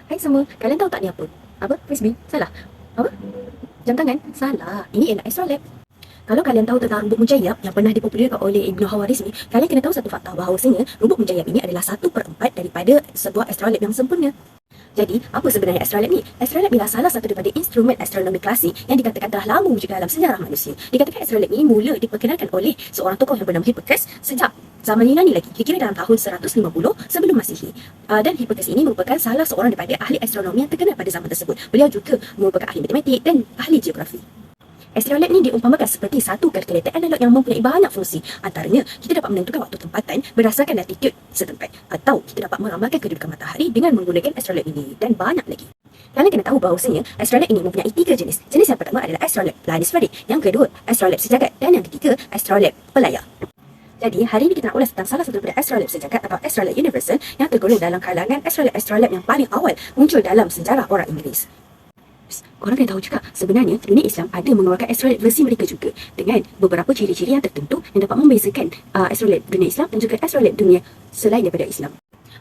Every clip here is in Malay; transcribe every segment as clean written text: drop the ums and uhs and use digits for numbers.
Hai semua, kalian tahu tak ni apa? Apa? Frisbee? Salah. Apa? Jam tangan? Salah. Ini ialah astrolabe. Kalau kalian tahu tentang rubuk mujayyab yang pernah dipopularkan oleh Ibnu Khawarizmi, kalian kena tahu satu fakta bahawasanya rubuk mujayyab ini adalah 1/4 daripada sebuah astrolabe yang sempurna. Jadi, apa sebenarnya astrolabe ni? Astrolabe ialah salah satu daripada instrumen astronomi klasik yang dikatakan telah lama wujud dalam sejarah manusia. Dikatakan astrolabe ni mula diperkenalkan oleh seorang tokoh yang bernama Hippocrates sejak zaman Yunani lagi, kira-kira dalam tahun 150 sebelum Masihi. Dan Hippocrates ini merupakan salah seorang daripada ahli astronomi yang terkenal pada zaman tersebut. Beliau juga merupakan ahli matematik dan ahli geografi. Astrolabe ni diumpamakan seperti satu kalkulator analog yang mempunyai banyak fungsi. Antaranya, kita dapat menentukan waktu tempatan berdasarkan latitude setempat. Atau kita dapat meramalkan kedudukan matahari dengan menggunakan astrolabe ini. Dan banyak lagi. Kalian kena tahu bahawasanya astrolabe ini mempunyai 3 jenis. Jenis yang pertama adalah astrolabe planispheric. Yang kedua, astrolabe sejagat. Dan yang ketiga, astrolabe pelayar. Jadi, hari ini kita nak ulas tentang salah satu daripada astrolabe sejagat atau astrolabe universal yang tergolong dalam kalangan astrolabe yang paling awal muncul dalam sejarah orang Inggeris. Korang kena tahu juga, sebenarnya dunia Islam ada mengeluarkan astrolabe versi mereka juga dengan beberapa ciri-ciri yang tertentu yang dapat membezakan astrolabe dunia Islam dan juga astrolabe dunia selain daripada Islam.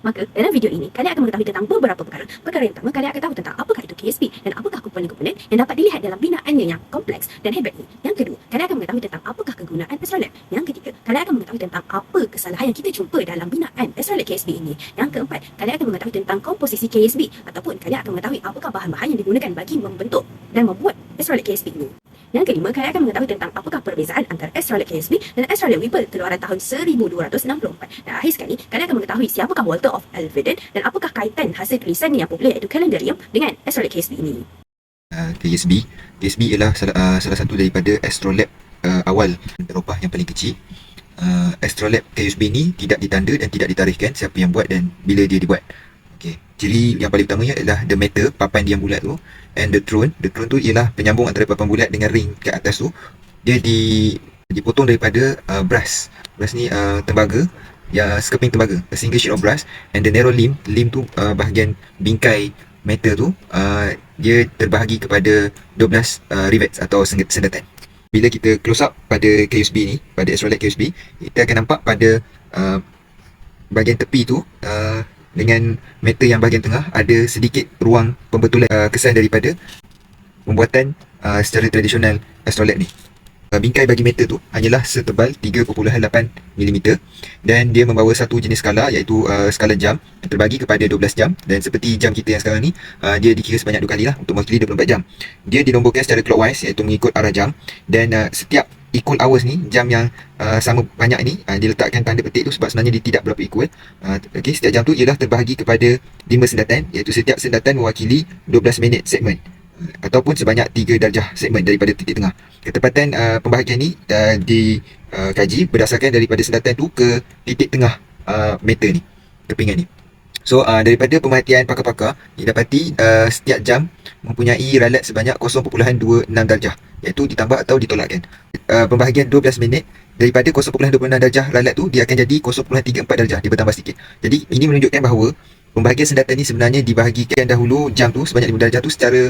Maka dalam video ini, kalian akan mengetahui tentang beberapa perkara. Perkara yang pertama, kalian akan tahu tentang apakah itu KSP dan apakah komponen-komponen yang dapat dilihat dalam binaannya yang kompleks dan hebat ini. Yang kedua, kalian akan mengetahui tentang apakah kegunaan astrolabe. Yang ketiga, kalian akan mengetahui tentang apa kesalahan yang kita jumpa dalam binaan astrolabe KSP ini. Yang keempat, kalian akan mengetahui tentang komposisi KSP ataupun kalian akan mengetahui apakah bahan-bahan yang digunakan bagi membentuk dan membuat astrolabe KSP ini. Yang kelima, kalian akan mengetahui tentang apakah perbezaan antara astrolabe KSP dan astrolabe Whipple keluaran tahun 1264. Dan akhir sekali, kalian akan mengetahui siapakah Walter of Alverden dan apakah kaitan hasil tulisan yang popular iaitu Calendarium dengan astrolabe KSP ini. KSB ialah salah satu daripada astrolabe awal Eropah yang paling kecil. Astrolabe KSB ni tidak ditanda dan tidak ditarikhkan siapa yang buat dan bila dia dibuat. Okay. Ciri yang paling utamanya adalah the matter, papan yang bulat tu, and the throne. The throne tu ialah penyambung antara papan bulat dengan ring kat atas tu. Dia dipotong daripada brass. Brass ni tembaga, ya, sekeping tembaga, a single sheet of brass, and the narrow limb tu bahagian bingkai metal tu dia terbahagi kepada 12 rivets atau sendatan. Bila kita close up pada KSB ni, pada astrolabe KSB, kita akan nampak pada bahagian tepi tu dengan metal yang bahagian tengah ada sedikit ruang pembetulan kesan daripada pembuatan secara tradisional astrolabe ni. Bingkai bagi metal tu hanyalah setebal 3.8mm dan dia membawa satu jenis skala iaitu skala jam yang terbagi kepada 12 jam, dan seperti jam kita yang sekarang ni dia dikira sebanyak 2 kali lah untuk mewakili 24 jam. Dia dinomborkan secara clockwise iaitu mengikut arah jam, dan setiap equal hours ni, jam yang sama banyak ni diletakkan tanda petik tu sebab sebenarnya dia tidak berapa equal. Okay, setiap jam tu ialah terbahagi kepada 5 sendatan iaitu setiap sendatan mewakili 12 minit segmen ataupun sebanyak 3 darjah segmen daripada titik tengah. Ketepatan pembahagian ni dikaji berdasarkan daripada sendatan tu ke titik tengah meter ni, kepingan ni. So daripada pemerhatian pakar-pakar didapati setiap jam mempunyai ralat sebanyak 0.26 darjah, iaitu ditambah atau ditolakkan. Pembahagian 12 minit daripada 0.26 darjah ralat tu dia akan jadi 0.34 darjah, dia bertambah sikit. Jadi ini menunjukkan bahawa pembahagian sendatan ni sebenarnya dibahagikan dahulu jam tu sebanyak 5 darjah tu secara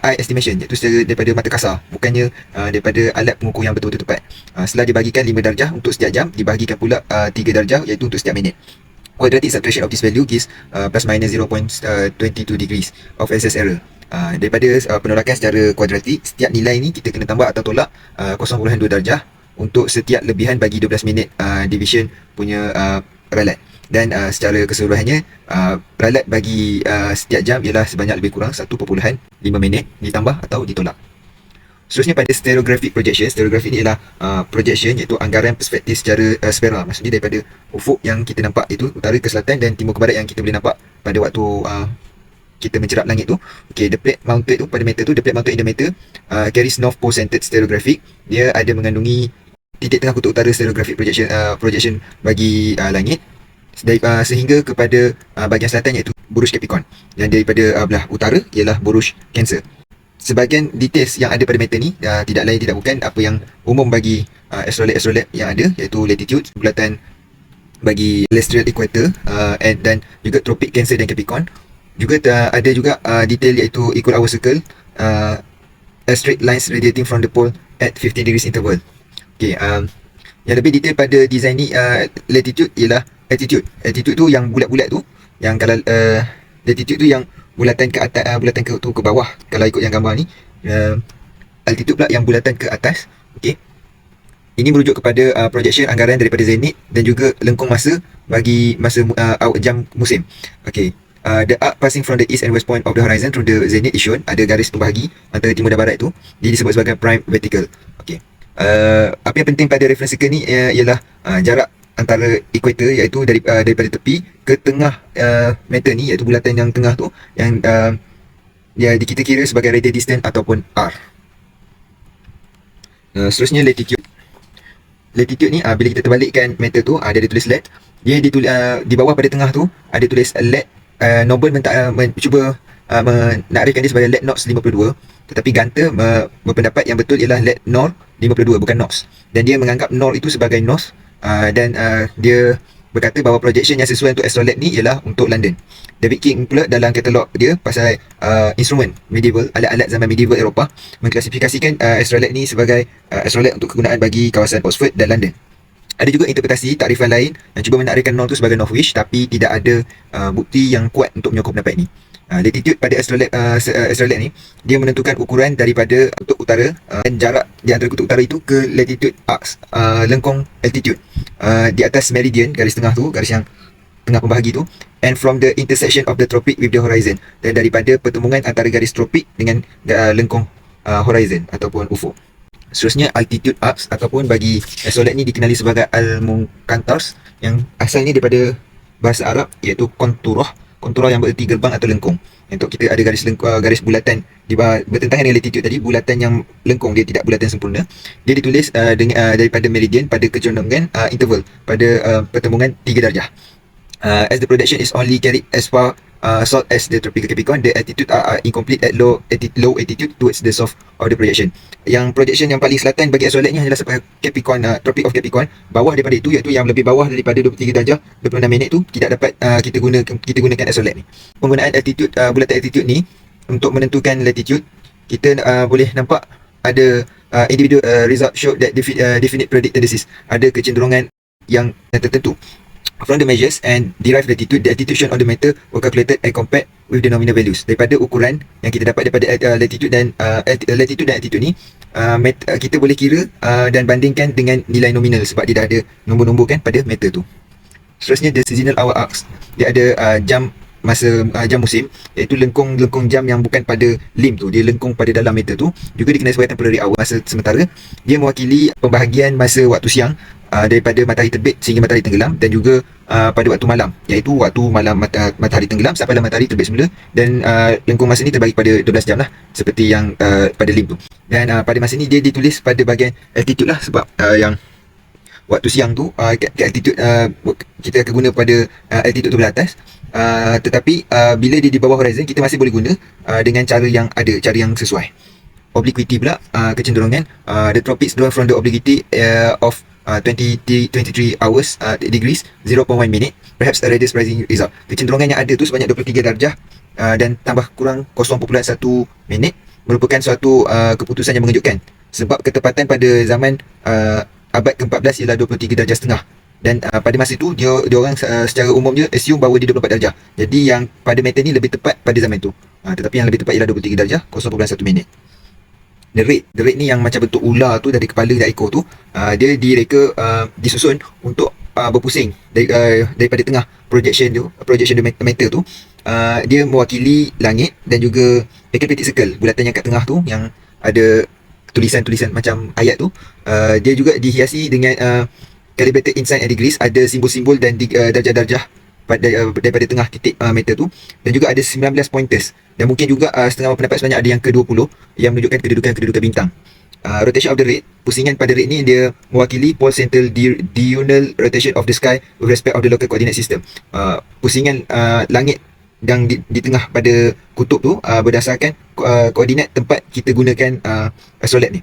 eye estimation, iaitu secara daripada mata kasar, bukannya daripada alat pengukur yang betul-betul tepat. Setelah dibahagikan 5 darjah untuk setiap jam, dibahagikan pula 3 darjah iaitu untuk setiap minit. Quadratic subtraction of this value gives plus minus 0.22 degrees of excess error. Daripada penolakan secara kuadratik, setiap nilai ni kita kena tambah atau tolak 0.2 darjah untuk setiap lebihan bagi 12 minit division punya ralat. Dan secara keseluruhannya ralat bagi setiap jam ialah sebanyak lebih kurang 1.5 minit ditambah atau ditolak. Seterusnya pada stereographic projection. Stereographic ni ialah projection iaitu anggaran perspektif secara sfera. Maksudnya daripada ufuk yang kita nampak itu utara ke selatan dan timur ke barat yang kita boleh nampak pada waktu kita mencerap langit tu. Okay, the plate mounted tu pada meter tu, the plate mounted in the meter carries north pole centered stereographic. Dia ada mengandungi titik tengah kutub utara stereographic projection bagi langit sehingga kepada bahagian selatan iaitu buruj Capricorn, dan daripada belah utara ialah buruj Cancer. Sebahagian details yang ada pada meter ni tidak lain tidak bukan apa yang umum bagi astrolabe yang ada, iaitu latitude, bulatan bagi celestial equator dan juga tropik Cancer dan Capricorn. Juga ada juga detail iaitu equal hour circle, straight lines radiating from the pole at 15 degrees interval. Okay, yang lebih detail pada design ni latitude ialah attitude. Attitude tu yang bulat-bulat tu, yang kalau latitude tu yang bulatan ke atas, bulatan ke bawah kalau ikut yang gambar ni. Altitude pula yang bulatan ke atas. Okey. Ini merujuk kepada projection anggaran daripada zenith dan juga lengkung masa bagi masa jam musim. Okey. The arc passing from the east and west point of the horizon through the zenith is shown. Ada garis pembahagi antara timur dan barat tu. Dia disebut sebagai prime vertical. Okey. Apa yang penting pada reference circle ni ialah jarak antara equator, iaitu daripada tepi ke tengah meter ni, iaitu bulatan yang tengah tu, yang kita kira sebagai radial distance ataupun R. Seterusnya latitude. Latitude ni bila kita terbalikkan meter tu, dia ada tulis lat. Dia ditulis di bawah pada tengah tu ada tulis lat. Noble cuba menakrifkan dia sebagai lat knots 52, tetapi Gunter berpendapat yang betul ialah lat nor 52, bukan knots. Dan dia menganggap nor itu sebagai knots, dan dia berkata bahawa projection yang sesuai untuk astrolabe ni ialah untuk London. David King pula dalam katalog dia pasal instrumen medieval, alat-alat zaman medieval Eropah, mengklasifikasikan astrolabe ni sebagai astrolabe untuk kegunaan bagi kawasan Oxford dan London. Ada juga interpretasi takrifan lain yang cuba menakrifkan nor tu sebagai northwish, tapi tidak ada bukti yang kuat untuk menyokong pendapat ini. Latitude pada astrolabe ni, dia menentukan ukuran daripada kutub utara dan jarak di antara kutub utara itu ke latitude arcs, lengkung altitude di atas meridian, garis tengah tu, garis yang tengah pembahagi tu, and from the intersection of the tropic with the horizon, dan daripada pertemuan antara garis tropik dengan lengkung horizon ataupun ufuk. Seterusnya altitude arcs, ataupun bagi astrolabe ni dikenali sebagai al-muqantars, yang asalnya daripada bahasa Arab, iaitu konturah yang bererti gerbang atau lengkung. Untuk kita ada garis bulatan bertentangan dengan latitude tadi, bulatan yang lengkung, dia tidak bulatan sempurna. Dia ditulis daripada meridian pada kecondongan interval pada pertemuan 3 darjah. As the projection is only carried as far south as the tropical Capricorn, the altitude are incomplete at low altitude towards the south of the projection. Yang projection yang paling selatan bagi astrolabe ni adalah sampai Capricorn, Tropic of Capricorn. Bawah daripada itu, iaitu yang lebih bawah daripada 23 darjah 26 minit tu, tidak dapat kita gunakan astrolabe ni. Penggunaan altitude, bulatan altitude ni untuk menentukan latitude, kita boleh nampak ada individual result show that definite predict tendencies. Ada kecenderungan yang tertentu. From the measures and derived latitude, the altitude shown on the meter were calculated and compared with the nominal values. Daripada ukuran yang kita dapat daripada latitude dan altitude ni, kita boleh kira dan bandingkan dengan nilai nominal, sebab dia dah ada nombor-nombor kan pada meter tu. Seterusnya the seasonal hour arcs. Dia ada jam musim, iaitu lengkung jam yang bukan pada lim tu, dia lengkung pada dalam meter tu. Juga dikenali sebagai temporary hour, masa sementara. Dia mewakili pembahagian masa waktu siang daripada matahari terbit sehingga matahari tenggelam, dan juga pada waktu malam, iaitu waktu malam matahari tenggelam sampai matahari terbit semula. Dan lengkung masa ni terbagi pada 12 jam lah, seperti yang pada lim tu. Dan pada masa ni dia ditulis pada bahagian altitude lah, sebab yang waktu siang tu altitude kita akan guna pada altitude tu atas. Tetapi bila dia di bawah horizon, kita masih boleh guna dengan cara yang sesuai. Obliquity pula, kecenderungan, the tropics drawn from the obliquity of 23 hours degrees 0.1 minute, perhaps a radius rising result. Kecenderungan yang ada tu sebanyak 23 darjah dan tambah kurang 0.1 minit merupakan suatu keputusan yang mengejutkan, sebab ketepatan pada zaman abad ke-14 ialah 23 darjah setengah. Dan pada masa itu dia orang secara umumnya assume bahawa dia 24 darjah. Jadi yang pada meter ni lebih tepat pada zaman tu. Tetapi yang lebih tepat ialah 23 darjah 0.1 minit. The rate ni yang macam bentuk ular tu dari kepala dan ekor tu, dia direka disusun untuk berpusing daripada tengah projection meter tu. Dia mewakili langit dan juga ecliptic circle, bulatan yang kat tengah tu yang ada tulisan-tulisan macam ayat tu. Dia juga dihiasi dengan calibrated in sign and degrees, ada simbol-simbol dan darjah-darjah daripada tengah titik meter tu, dan juga ada 19 pointers, dan mungkin juga setengah pendapat sebenarnya ada yang ke-20 yang menunjukkan kedudukan bintang. Rotation of the rate, pusingan pada rate ni dia mewakili pole central diurnal rotation of the sky with respect of the local coordinate system. Pusingan langit yang di tengah pada kutub tu berdasarkan koordinat tempat kita gunakan astrolabe ni.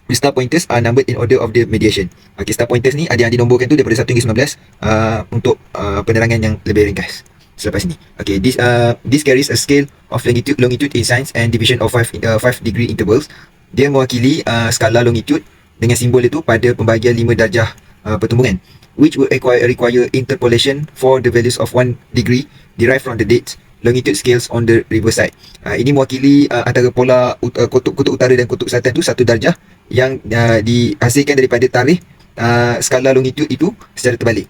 The star pointers are numbered in order of the mediation. Star pointers ni ada yang dinomborkan tu daripada 1 hingga 19 untuk penerangan yang lebih ringkas. Selepas ini, this carries a scale of longitude in signs and division of 5 degree intervals. Dia mewakili skala longitude dengan simbol itu pada pembahagian 5 darjah pertemuan, which will require interpolation for the values of 1 degree derived from the dates longitude scales on the riverside. Ini mewakili antara pola kutub utara dan kutub selatan tu 1 darjah yang dihasilkan daripada tarikh skala longitude itu secara terbalik.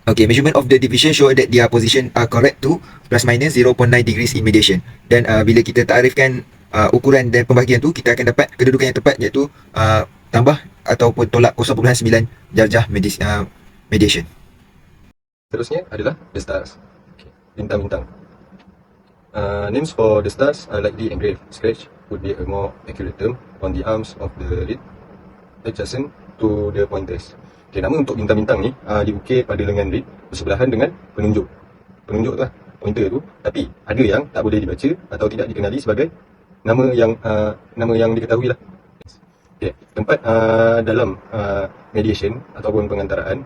Okay, measurement of the division show that their position are correct to plus minus 0.9 degrees in mediation. Dan bila kita takrifkan ukuran dan pembahagian tu, kita akan dapat kedudukan yang tepat, iaitu tambah ataupun tolak 0.9 darjah mediation. Seterusnya adalah the stars. Okay. Bintang-bintang. Names for the stars are likely engraved. Scratch would be a more accurate term on the arms of the reed adjacent to the pointers. Okay, nama untuk bintang-bintang ni diukir pada lengan reed bersebelahan dengan penunjuk. Penunjuk tu lah, pointer tu. Tapi ada yang tak boleh dibaca atau tidak dikenali sebagai nama yang diketahui lah. Okay. Tempat dalam mediation ataupun pengantaraan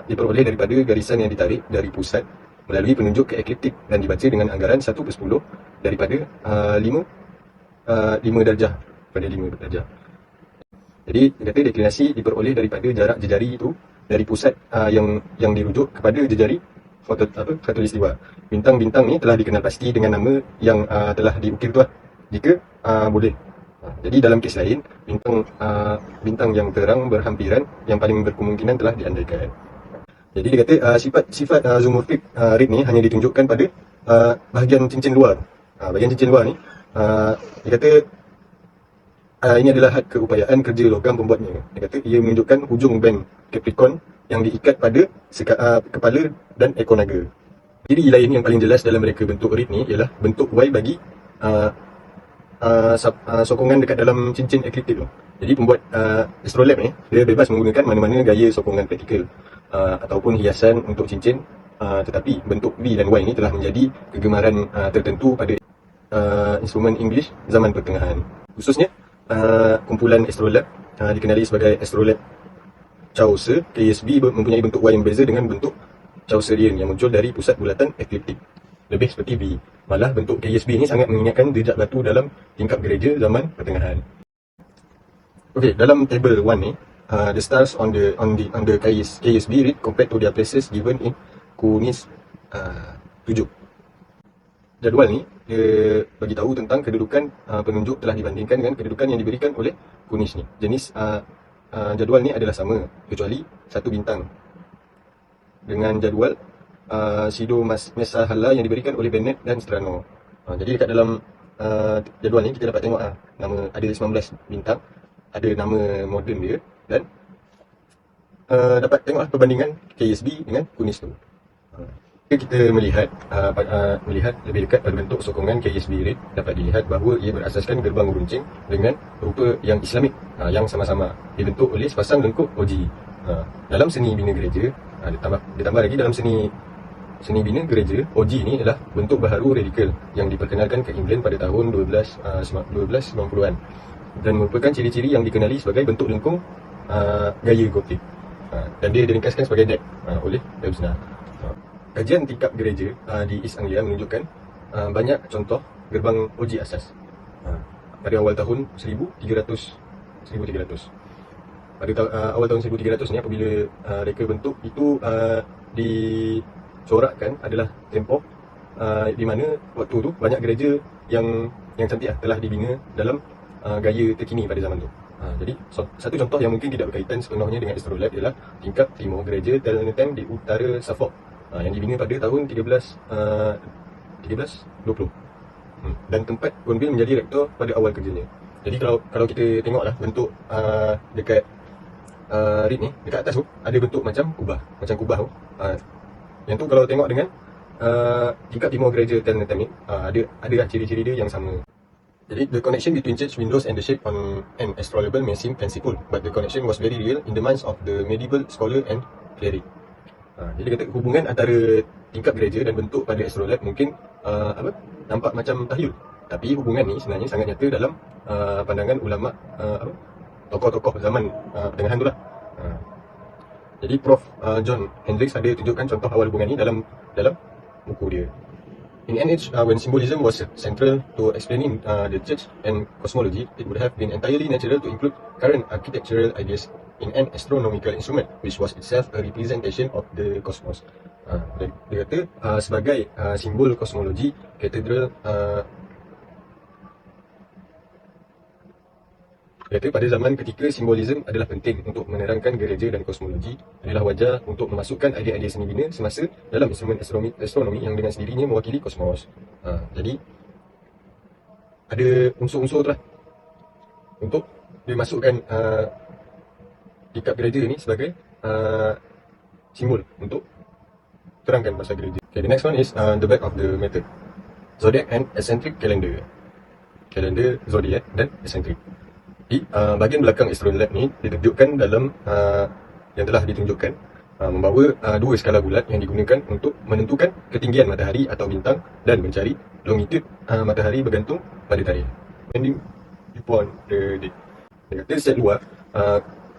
diperoleh daripada garisan yang ditarik dari pusat melalui penunjuk ke ekliptik dan dibaca dengan anggaran 1/10 daripada 5 darjah pada 5 darjah. Jadi dia kata deklinasi diperoleh daripada jarak jejari itu dari pusat yang dirujuk kepada jejari khatulistiwa. Bintang-bintang ni telah dikenal pasti dengan nama yang telah diukir tu lah, jika boleh. Jadi dalam kes lain, bintang yang terang berhampiran yang paling berkemungkinan telah diandaikan. Jadi dia kata sifat zoomorphic reed ni hanya ditunjukkan pada bahagian cincin luar. Bahagian cincin luar ni dia kata ini adalah had keupayaan kerja logam pembuatnya. Dia kata ia menunjukkan hujung band Capricorn yang diikat pada kepala dan ekor naga. Ciri lain yang paling jelas dalam reka bentuk reed ni ialah bentuk Y bagi sokongan dekat dalam cincin ekliptik tu. Jadi pembuat astrolabe ni dia bebas menggunakan mana-mana gaya sokongan praktikal ataupun hiasan untuk cincin, tetapi bentuk V dan Y ni telah menjadi kegemaran tertentu pada instrumen English zaman pertengahan. Khususnya kumpulan astrolabe dikenali sebagai astrolabe Chaucer KSB mempunyai bentuk Y yang berbeza dengan bentuk Chaucerian yang muncul dari pusat bulatan ekliptik, lebih seperti V. Malah bentuk KSB ini sangat mengingatkan jejak batu dalam tingkap gereja zaman pertengahan. Okey, dalam table 1 ni, the stars on the KSB read compared to their places given in Kunis 7. Jadual ni dia bagi tahu tentang kedudukan penunjuk telah dibandingkan dengan kedudukan yang diberikan oleh Kunis ni. Jenis jadual ni adalah sama kecuali satu bintang dengan jadual Sido Mesahala yang diberikan oleh Bennett dan Strano. Jadi dekat dalam jadual ni kita dapat tengok nama ada 19 bintang, ada nama moden dia, dan dapat tengoklah perbandingan KSB dengan Kunis tu. Kita melihat lebih dekat pada bentuk sokongan KSB reed, dapat dilihat bahawa ia berasaskan gerbang runcing dengan rupa yang Islamik yang sama-sama dibentuk oleh sepasang lengkuk oji. Dalam seni bina gereja, ditambah lagi dalam seni bina gereja, oji ni adalah bentuk baharu radikal yang diperkenalkan ke England pada tahun 1290-an dan merupakan ciri-ciri yang dikenali sebagai bentuk lengkung gaya gotik, dan dia diringkaskan sebagai deck oleh Lebsner. Kajian tingkap gereja di East Anglia menunjukkan banyak contoh gerbang oji asas pada awal tahun 1300. Pada awal tahun 1300 ni, apabila reka bentuk itu dicorakkan adalah tempoh di mana waktu tu banyak gereja yang cantik telah dibina dalam gaya terkini pada zaman tu. Jadi satu contoh yang mungkin tidak berkaitan sepenuhnya dengan astrolabe ialah tingkap timur gereja Telnetem di utara Suffolk yang dibina pada tahun 1320. Dan tempat Gonville menjadi rektor pada awal kerjanya. Jadi kalau kita tengoklah bentuk dekat reed ni, dekat atas tu ada bentuk macam kubah tu. Yang tu kalau tengok dengan tingkap timur gereja Telnetem ni, ada ciri-ciri dia yang sama. Jadi the connection between church windows and the shape on an astrolabe may seem fanciful, but the connection was very real in the minds of the medieval scholar and cleric. Jadi kata hubungan antara tingkap gereja dan bentuk pada astrolabe mungkin nampak macam tahyul, tapi hubungan ni sebenarnya sangat nyata dalam pandangan ulama, tokoh-tokoh zaman pertengahan tu lah. Jadi Prof John Hendricks ada tunjukkan contoh awal hubungan ni dalam buku dia. In an age when symbolism was central to explaining the church and cosmology, it would have been entirely natural to include current architectural ideas in an astronomical instrument, which was itself a representation of the cosmos. Dia kata sebagai simbol kosmologi, katedral Iaitu pada zaman ketika simbolisme adalah penting untuk menerangkan gereja dan kosmologi, adalah wajar untuk memasukkan idea-idea seni bina semasa dalam instrumen astronomi yang dengan sendirinya mewakili kosmos. Jadi ada unsur-unsur tu lah untuk dimasukkan gereja ni sebagai simbol untuk terangkan pasal gereja. Okay, the next one is the back of the method. Zodiac and eccentric calendar. Kalender zodiac dan eccentric. Di bahagian belakang astrolabe ni ditunjukkan dalam yang telah ditunjukkan membawa dua skala bulat yang digunakan untuk menentukan ketinggian matahari atau bintang dan mencari longitude matahari bergantung pada tarikh. Depending upon the date. Dia kata set luar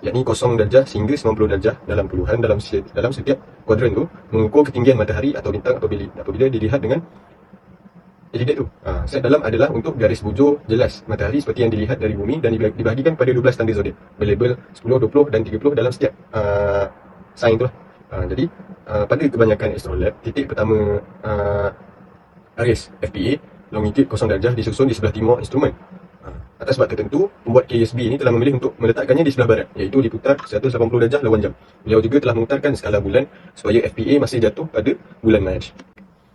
yakni 0 darjah sehingga 90 darjah dalam puluhan dalam setiap kuadran tu mengukur ketinggian matahari atau bintang apabila dilihat dengan date tu. Set dalam adalah untuk garis bujur jelas matahari seperti yang dilihat dari bumi dan dibahagikan pada 12 tanda zodiak berlabel 10, 20 dan 30 dalam setiap sign tu lah. Jadi pada kebanyakan astrolabe, titik pertama Aries FPA longitude 0 darjah disusun di sebelah timur instrumen. Atas sebab tertentu, pembuat KSB ini telah memilih untuk meletakkannya di sebelah barat, iaitu diputar 180 darjah lawan jam. Beliau juga telah memutarkan skala bulan supaya FPA masih jatuh pada bulan Mac.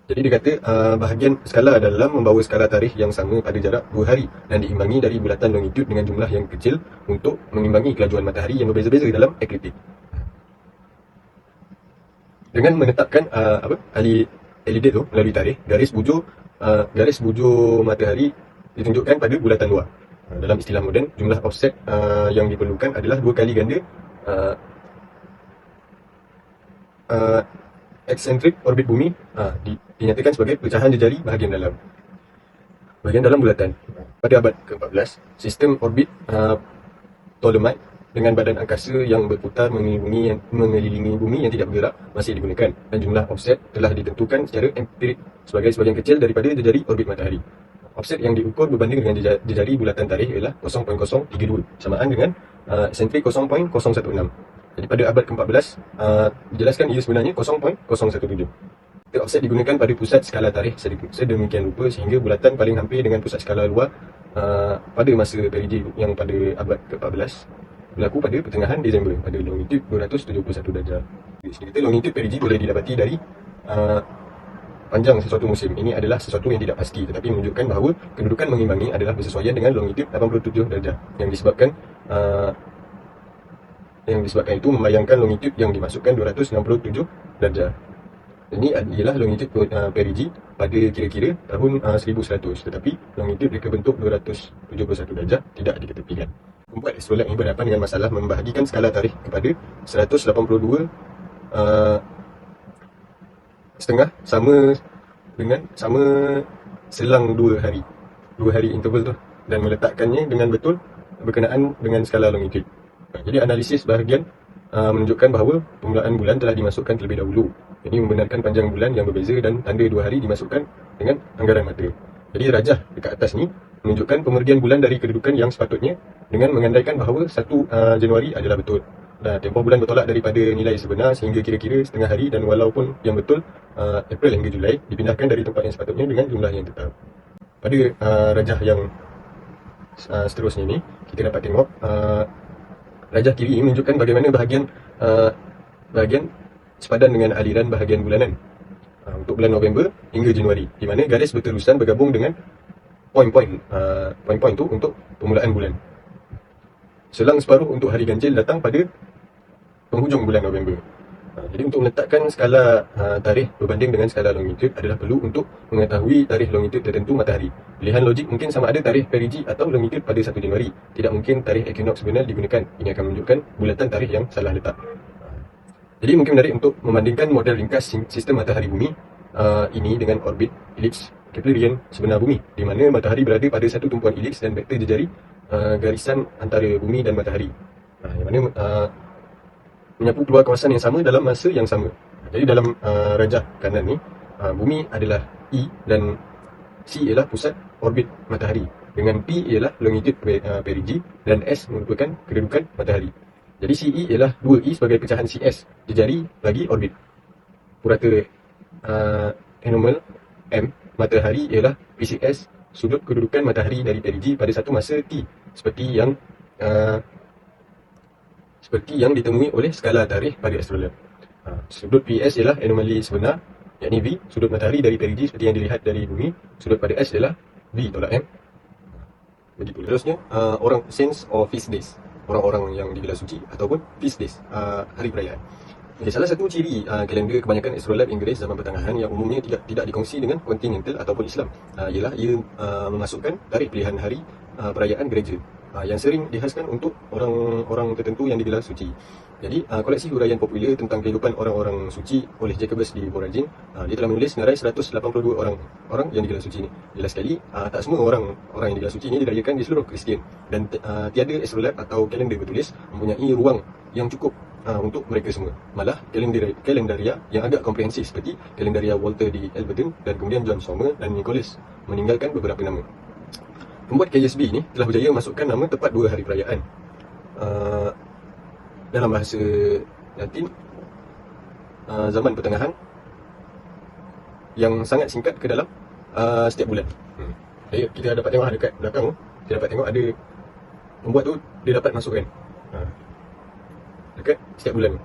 Jadi dia kata bahagian skala dalam membawa skala tarikh yang sama pada jarak 2 hari dan diimbangi dari bulatan longitude dengan jumlah yang kecil untuk mengimbangi kelajuan matahari yang berbeza-beza dalam ekliptik. Dengan menetapkan date tu melalui tarikh, garis bujur matahari ditunjukkan pada bulatan luar. Dalam istilah moden, jumlah offset yang diperlukan adalah 2 kali ganda eccentric orbit bumi dinyatakan sebagai pecahan jejari bahagian dalam bulatan. Pada abad ke-14, sistem orbit Ptolemaic dengan badan angkasa yang berputar mengelilingi bumi yang tidak bergerak masih digunakan dan jumlah offset telah ditentukan secara empirik sebagai sebahagian kecil daripada jejari orbit matahari. Offset yang diukur berbanding dengan jejari bulatan tarikh ialah 0.032 samaan dengan eccentric 0.016. Jadi pada abad ke-14 dijelaskan ia sebenarnya 0.017. Offset digunakan pada pusat skala tarikh sedemikian rupa sehingga bulatan paling hampir dengan pusat skala luar pada masa perigi yang pada abad ke-14 berlaku pada pertengahan Disember pada longitude 271 darjah. Kita longitude perigi boleh didapati dari panjang sesuatu musim. Ini adalah sesuatu yang tidak pasti tetapi menunjukkan bahawa kedudukan mengimbangi adalah bersesuaian dengan longitude 87 darjah yang disebabkan itu membayangkan longitude yang dimasukkan 267 darjah. Ini adalah longitude perigi pada kira-kira tahun 1100 tetapi longitude reka bentuk 271 darjah tidak diketepikan. Pembuat astrolabe ini berhadapan dengan masalah membahagikan skala tarikh kepada 182 setengah sama selang 2 hari interval tu dan meletakkannya dengan betul berkenaan dengan skala longitude. Jadi analisis bahagian menunjukkan bahawa permulaan bulan telah dimasukkan terlebih dahulu. Ini membenarkan panjang bulan yang berbeza dan tanda 2 hari dimasukkan dengan anggaran mata. Jadi rajah dekat atas ni menunjukkan pemergian bulan dari kedudukan yang sepatutnya dengan mengandaikan bahawa 1 Januari adalah betul. Tempoh bulan bertolak daripada nilai sebenar sehingga kira-kira setengah hari dan walaupun yang betul April hingga Julai dipindahkan dari tempat yang sepatutnya dengan jumlah yang tetap. Pada rajah yang seterusnya ni kita dapat tengok rajah kiri ini menunjukkan bagaimana bahagian sepadan dengan aliran bahagian bulanan untuk bulan November hingga Januari, di mana garis berterusan bergabung dengan poin-poin tu untuk permulaan bulan. Selang separuh untuk hari ganjil datang pada penghujung bulan November. Jadi untuk meletakkan skala tarikh berbanding dengan skala longitude adalah perlu untuk mengetahui tarikh longitude tertentu matahari. Pilihan logik mungkin sama ada tarikh perigi atau longitude pada 1 Januari. Tidak mungkin tarikh equinox sebenar digunakan. Ini akan menunjukkan bulatan tarikh yang salah letak. Jadi mungkin menarik untuk membandingkan model ringkas sistem matahari bumi ini dengan orbit elips Keplerian sebenar bumi, di mana matahari berada pada satu tumpuan elips dan vektor jejari garisan antara bumi dan matahari. Yang mana menyapu keluar kawasan yang sama dalam masa yang sama. Jadi dalam rajah kanan ni, bumi adalah E dan C ialah pusat orbit matahari, dengan P ialah longitude perigi dan S merupakan kedudukan matahari. Jadi CE ialah 2E sebagai pecahan CS, jejari bagi orbit. Purata anomal M, matahari ialah PCS, sudut kedudukan matahari dari perigi pada satu masa T, seperti yang ditemui oleh skala tarikh pada astrolab. Sudut PS ialah anomali sebenar, yakni V, sudut matahari dari perigi seperti yang dilihat dari bumi. Sudut pada S ialah V tolak M. Begitu. Terusnya, orang saints or feast days, orang-orang yang digelar suci ataupun feast days, hari perayaan. Okay, salah satu ciri kalender kebanyakan astrolab Inggeris zaman pertengahan yang umumnya tidak dikongsi dengan kontinental ataupun Islam ialah ia memasukkan tarikh pilihan hari perayaan gereja yang sering dihaskan untuk orang-orang tertentu yang digelar suci. Jadi, koleksi huraian popular tentang kehidupan orang-orang suci oleh Jacobus di Voragine, dia telah menulis senarai 182 orang yang digelar suci ni. Jelas sekali, tak semua orang yang digelar suci ni dirayakan di seluruh Kristian, dan tiada astrolab atau kalender bertulis mempunyai ruang yang cukup untuk mereka semua. Malah, kalendaria yang agak komprehensif seperti kalendaria Walter di Alberton dan kemudian John Sommer dan Nicholas meninggalkan beberapa nama. Pembuat KSB ni telah berjaya masukkan nama tepat 2 hari perayaan dalam bahasa Latin zaman pertengahan yang sangat singkat ke dalam setiap bulan. Jadi kita dapat tengok dekat belakang tu, kita dapat tengok ada pembuat tu dia dapat masukkan dekat setiap bulan.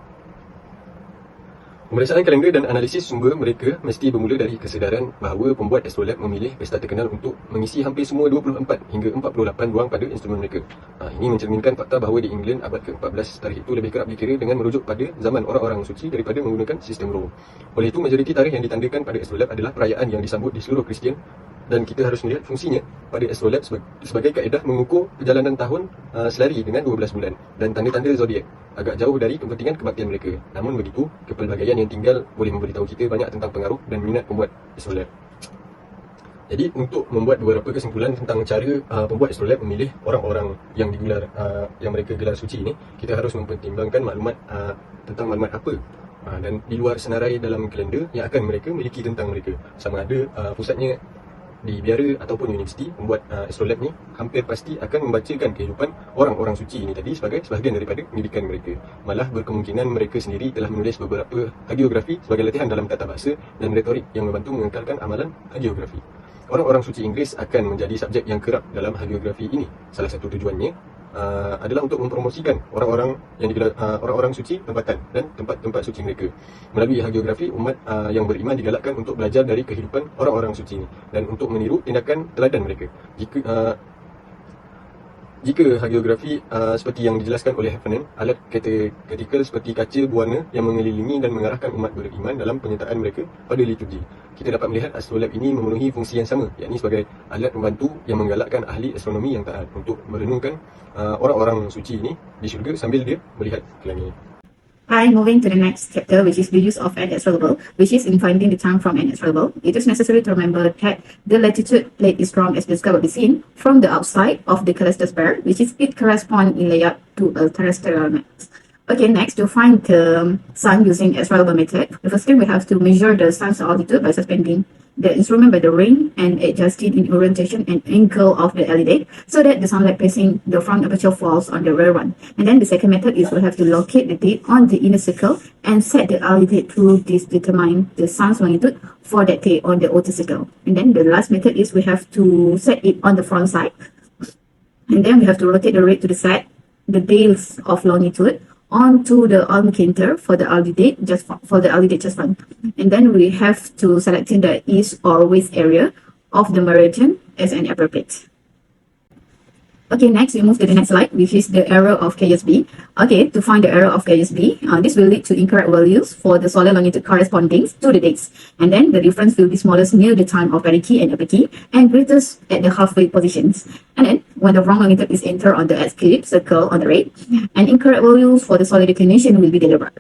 Pemeriksaan kalender dan analisis sumber mereka mesti bermula dari kesedaran bahawa pembuat astrolab memilih pesta terkenal untuk mengisi hampir semua 24 hingga 48 ruang pada instrumen mereka. Ini mencerminkan fakta bahawa di England abad ke-14 tarikh itu lebih kerap dikira dengan merujuk pada zaman orang-orang suci daripada menggunakan sistem roh. Oleh itu, majoriti tarikh yang ditandakan pada astrolab adalah perayaan yang disambut di seluruh Kristian, dan kita harus melihat fungsinya pada astrolab sebagai kaedah mengukur perjalanan tahun selari dengan 12 bulan dan tanda-tanda zodiak agak jauh dari kepentingan kebaktian mereka. Namun begitu, kepelbagaian yang tinggal boleh memberitahu kita banyak tentang pengaruh dan minat pembuat astrolab. Jadi, untuk membuat beberapa kesimpulan tentang cara pembuat astrolab memilih orang-orang yang mereka gelar suci ini, kita harus mempertimbangkan maklumat tentang maklumat apa dan di luar senarai dalam kalender yang akan mereka miliki tentang mereka. Sama ada pusatnya di biara ataupun universiti, pembuat astrolab ni hampir pasti akan membacakan kehidupan orang-orang suci ini tadi sebagai sebahagian daripada pendidikan mereka. Malah berkemungkinan mereka sendiri telah menulis beberapa hagiografi sebagai latihan dalam tata bahasa dan retorik yang membantu mengekalkan amalan hagiografi. Orang-orang suci Inggeris akan menjadi subjek yang kerap dalam hagiografi ini. Salah satu tujuannya adalah untuk mempromosikan orang-orang yang digelar orang-orang suci tempatan dan tempat-tempat suci mereka. Melalui hagiografi, umat yang beriman digalakkan untuk belajar dari kehidupan orang-orang suci ini dan untuk meniru tindakan teladan mereka. Jika hagiografi seperti yang dijelaskan oleh Heffernan, alat kritikal seperti kaca berwarna yang mengelilingi dan mengarahkan umat beriman dalam penyertaan mereka pada liturgi. Kita dapat melihat astrolab ini memenuhi fungsi yang sama, yakni sebagai alat pembantu yang menggalakkan ahli astronomi yang taat untuk merenungkan orang-orang suci ini di syurga sambil dia melihat ke langit. Hi, moving to the next chapter, which is the use of an astrolabe, which is in finding the time from an astrolabe. It is necessary to remember that the latitude plate is from as discovered be seen from the outside of the celestial sphere, which is it corresponds in layout to a terrestrial map. Okay, next to find the sun using astrolabe method. The first thing we have to measure the sun's altitude by suspending the instrument by the ring and adjusting in orientation and angle of the alidate so that the sunlight facing the front aperture falls on the rear one. And then the second method is we have to locate the date on the inner circle and set the alidate to determine the sun's longitude for that date on the outer circle. And then the last method is we have to set it on the front side, and then we have to rotate the rate to the set the dials of longitude onto the almacanter for the alidate just fine. And then we have to select the east or west area of the meridian as an appropriate. Okay, next we move to the next slide, which is the error of KSB. Okay, to find the error of KSB, this will lead to incorrect values for the solar longitude corresponding to the dates. And then the difference will be smallest near the time of perikey and epikey and greatest at the halfway positions. And then when the wrong longitude is entered on the eclipse circle on the right, and incorrect values for the solar declination will be delivered.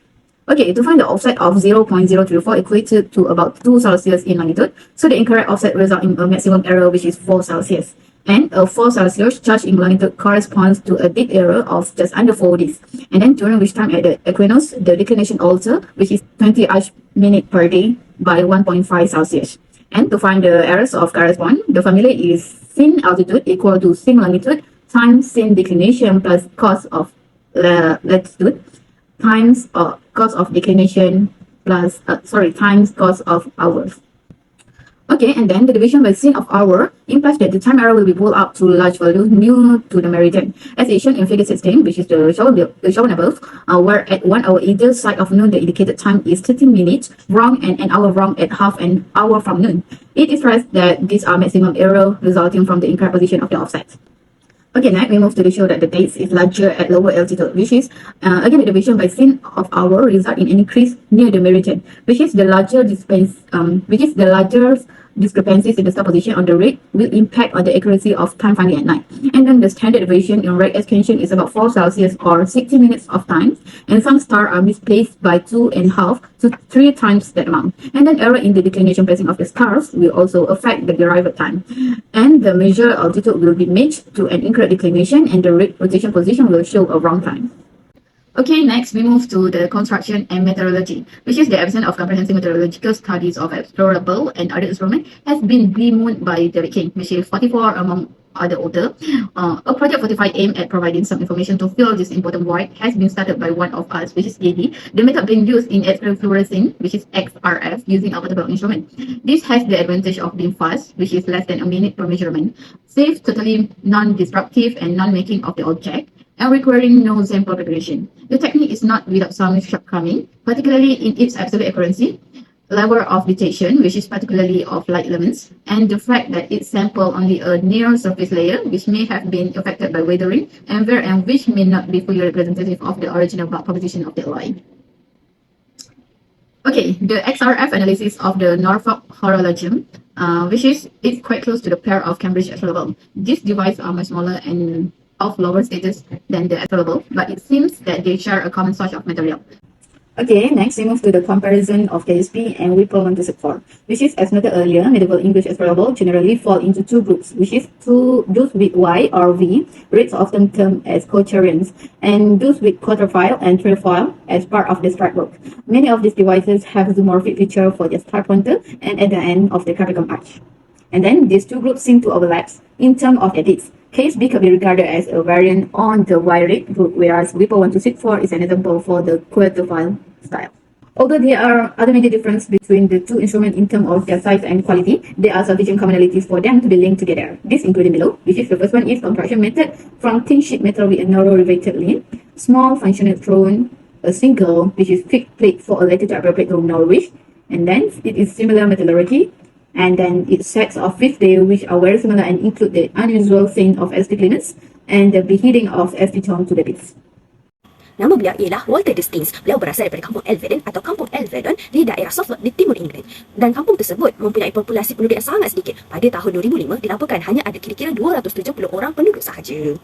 Okay, to find the offset of 0.034 equated to about 2 Celsius in longitude, so the incorrect offset result in a maximum error which is 4 Celsius. And a 4 Celsius charge in longitude corresponds to a date error of just under 4 days. And then during which time at the equinox, the declination alter, which is 20 arch minute per day by 1.5 Celsius. And to find the errors of correspond, the formula is sin altitude equal to sin longitude times sin declination plus cos of latitude times cos of declination plus times cos of hours. Okay, and then the division by sin of hour implies that the time error will be pulled up to large value new to the meridian. As is shown in figure 16, which is the shown above, where at 1 hour either side of noon the indicated time is 13 minutes wrong and an hour wrong at half an hour from noon. It is stressed that these are maximum error resulting from the incorrect position of the offset. Okay, next we move to show that the dates is larger at lower altitude, which is again the division by sin of hour result in an increase near the meridian, which is the larger discrepancies in the star position on the rate will impact on the accuracy of time finding at night. And then the standard deviation in rate extension is about 4 Celsius or 60 minutes of time, and some stars are misplaced by 2.5 to 3 times that amount. And then error in the declination placing of the stars will also affect the derived time. And the measured altitude will be matched to an incorrect declination, and the rate rotation position will show a wrong time. Okay, next we move to the construction and meteorology, which is the absence of comprehensive meteorological studies of explorable and other instruments has been bemoaned by Derek King, which is 44 among other authors. A project 45 aimed at providing some information to fill this important void has been started by one of us, which is AD. The method being used in X-ray fluorescing, which is XRF, using a portable instrument. This has the advantage of being fast, which is less than a minute per measurement, safe, totally non-disruptive and non-making of the object, and requiring no sample preparation. The technique is not without some shortcoming, particularly in its absolute accuracy, level of detection, which is particularly of light elements, and the fact that it sampled only a near surface layer, which may have been affected by weathering and wear, and which may not be fully representative of the original bulk composition of the alloy. Okay, the XRF analysis of the Norfolk horologium, which is quite close to the pair of Cambridge explorable. These devices are much smaller and of lower status than the explorable, but it seems that they share a common source of material. Okay, next we move to the comparison of KSP and Whipple 124, which is, as noted earlier, medieval English explorable generally fall into two groups, which is those with Y or V, rates often termed as quaternions, and those with quarterfile and trefoil as part of the strike work. Many of these devices have zoomorphic feature for their strike pointer and at the end of the Capricorn arch. And then these two groups seem to overlap in terms of edits. KSB can be regarded as a variant on the Y-rate group, whereas Whipple 1264 is an example for the quarterfile style. Although there are other major differences between the two instruments in terms of their size and quality, there are sufficient commonalities for them to be linked together. This including below, which is the first one is construction method from thin sheet metal with a narrow riveted line, small functional thrown, a single, which is thick plate for a latitude appropriate to Norwich, and then it is similar metallurgy, and then its sets of fifth layer which are very similar and include the unusual thing of SD clearance and the beheading of SD tone to the bits. Nama beliau ialah Walter Distings. Beliau berasal daripada kampung Elvedon atau kampung Elvedon di daerah Suffolk di timur England. Dan kampung tersebut mempunyai populasi penduduk yang sangat sedikit. Pada tahun 2005 dilaporkan hanya ada kira-kira 270 orang penduduk sahaja.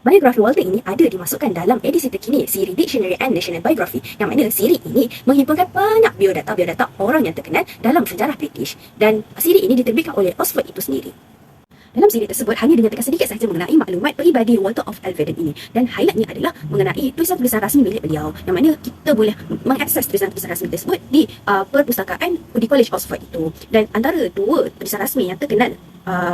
Biografi Walter ini ada dimasukkan dalam edisi terkini siri Dictionary and National Biography, yang mana siri ini menghimpunkan banyak biodata orang yang terkenal dalam sejarah British, dan siri ini diterbitkan oleh Oxford itu sendiri. Dalam siri tersebut hanya dinyatakan sedikit sahaja mengenai maklumat peribadi Walter of Elvedon ini, dan highlightnya adalah mengenai tulisan-tulisan rasmi milik beliau, yang mana kita boleh mengakses tulisan-tulisan rasmi tersebut di perpustakaan di College Oxford itu. Dan antara dua tulisan rasmi yang terkenal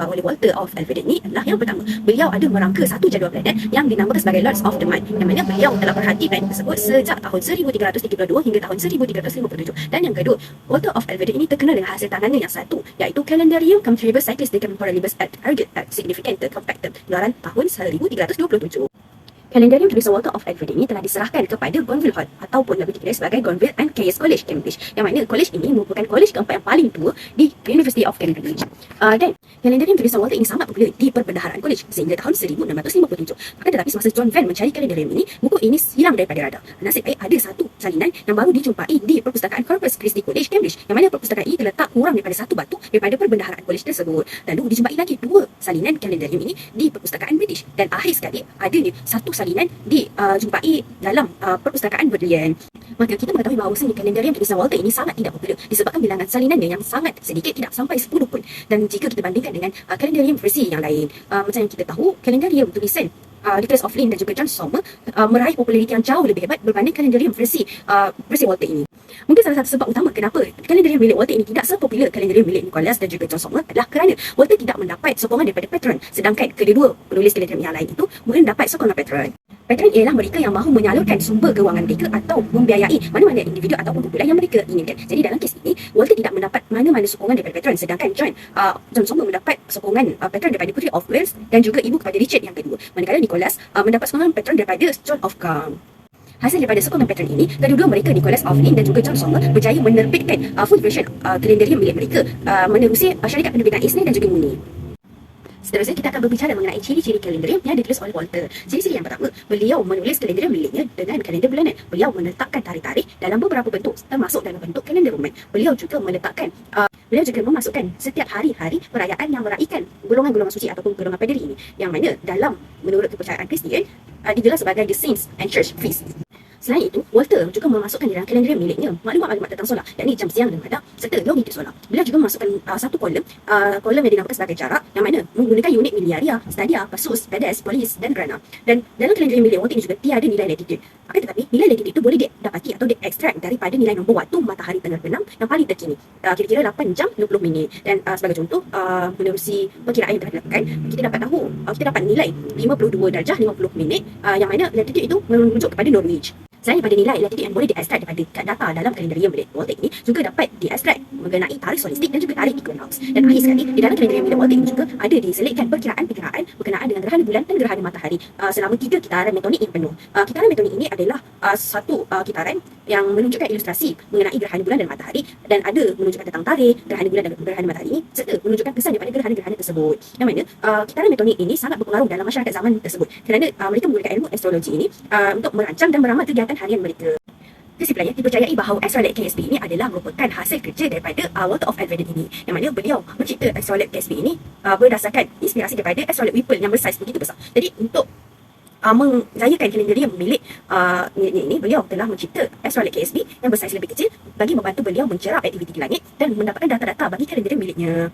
oleh Walter of Elvedon ini adalah yang pertama, beliau ada merangka satu jadual planet yang dinamakan sebagai Lords of the Mind, yang mana beliau telah perhati planet tersebut sejak tahun 1332 hingga tahun 1357. Dan yang kedua, Walter of Elvedon ini terkenal dengan hasil tangannya yang satu, iaitu Calendarium Contemporibus Cyclis Contemporibus et Ergot et Significante Compactum, keluaran tahun 1327. Kalendarium tulisan Walter of Elvedon ini telah diserahkan kepada Gonville Hall ataupun lebih dikenal sebagai Gonville and Caius College, Cambridge, yang mana college ini merupakan college keempat yang paling tua di University of Cambridge. Dan kalendarium tulisan Walter ini sangat popular di Perbendaharaan College sehingga tahun 1657. Akan tetapi semasa John Venn mencari kalendarium ini, buku ini hilang daripada radar. Nasib baik ada satu salinan yang baru dijumpai di Perpustakaan Corpus Christi College, Cambridge, yang mana perpustakaan ini terletak kurang daripada satu batu daripada Perbendaharaan College tersebut. Lalu dijumpai lagi dua salinan kalendarium ini di Perpustakaan British, dan akhir sekali ada satu salinan dijumpai dalam perpustakaan Bodleian. Maka kita mengetahui bahawasanya kalendarium tulisan Walter ini sangat tidak popular disebabkan bilangan salinannya yang sangat sedikit, tidak sampai 10 pun. Dan jika kita bandingkan dengan kalendarium versi yang lain, macam yang kita tahu, kalendarium tulisan Nicholas of Lynn dan juga John Sommer meraih populariti yang jauh lebih hebat berbanding kalendarium versi Walter ini. Mungkin salah satu sebab utama kenapa kalendarium milik Walter ini tidak sepopular kalendarium milik Nicholas dan juga John Sommer adalah kerana Walter tidak mendapat sokongan daripada patron, sedangkan kedua-dua penulis kalendarium yang lain itu mendapat sokongan patron. Patron ialah mereka yang mahu menyalurkan sumber kewangan mereka atau membiayai mana-mana individu ataupun kumpulan yang mereka inginkan. Jadi dalam kes ini, Walter tidak mendapat mana-mana sokongan daripada patron, sedangkan John Sommer mendapat sokongan patron daripada Puteri of Wales dan juga ibu kepada Richard yang kedua. Manakala Nicholas mendapat sokongan patron daripada John of Gaunt. Hasil daripada sokongan patron ini, kedua-dua mereka, Nicholas of Lynn dan juga John Sommer, berjaya menerbitkan full version kalendarium milik mereka menerusi syarikat penerbitan Isnin dan juga Mooney. Seterusnya kita akan berbicara mengenai ciri-ciri kalendarium yang ditulis oleh Walter. Ciri-ciri yang pertama, beliau menulis kalendarium miliknya dengan kalender bulanan. Beliau meletakkan tarikh-tarikh dalam beberapa bentuk termasuk dalam bentuk kalender Roman. Beliau juga memasukkan setiap hari-hari perayaan yang meraihkan golongan-golongan suci ataupun golongan paderi ini, yang mana dalam menurut kepercayaan Kristian digelar sebagai the Saints and Church Feast. Selain itu, Walter juga memasukkan di dalam kalendarium miliknya maklumat-maklumat tentang solar, yakni jam siang dan malam serta longitude solar. Beliau juga memasukkan satu kolom yang dinamakan sebagai jarak, yang mana menggunakan unit miliaria, stadia, pasus, pedes, polis dan grana. Dan dalam kalendarium milik Walter ini juga tiada nilai latitude. Akan tetapi, nilai latitude itu boleh didapati atau diekstrak daripada nilai nombor waktu matahari tengah benam yang paling terkini, kira-kira 8 jam 20 minit. Dan sebagai contoh, menerusi perkiraan yang telah dilakukan, kita dapat nilai 52 darjah 50 minit, yang mana latitude itu merujuk kepada Norwich. Selain daripada nilai latitude yang boleh diekstrak daripada data dalam kalendarium milik Walter ini, juga dapat diekstrak mengenai tarikh solistik dan juga tarikh equinox. Dan akhir sekali, di dalam kalendarium milik Walter ini juga ada diselitkan perkiraan-perkiraan berkenaan dengan gerhana bulan dan gerhana matahari selama 3 kitaran metonik yang penuh. Kitaran metonik ini adalah satu kitaran yang menunjukkan ilustrasi mengenai gerhana bulan dan matahari, dan ada menunjukkan tentang tarikh gerhana bulan dan gerhana matahari ini, serta menunjukkan kesan daripada gerhana-gerhana tersebut. Yang mana kitaran metonik ini sangat berpengaruh dalam masyarakat zaman tersebut, kerana mereka menggunakan ilmu astrologi ini untuk merancang dan meramal kegiatan harian mereka. Kesimpulannya, dipercayai bahawa Astrolab KSB ini adalah merupakan hasil kerja daripada Walter of Alverden ini, yang mana beliau mencipta Astrolab KSB ini berdasarkan inspirasi daripada Astrolab Whipple yang bersaiz begitu besar. Jadi untuk menjayakan kalendarium milik ini, beliau telah mencipta Astrolab KSB yang bersaiz lebih kecil bagi membantu beliau mencerap aktiviti di langit dan mendapatkan data-data bagi kalendarium miliknya.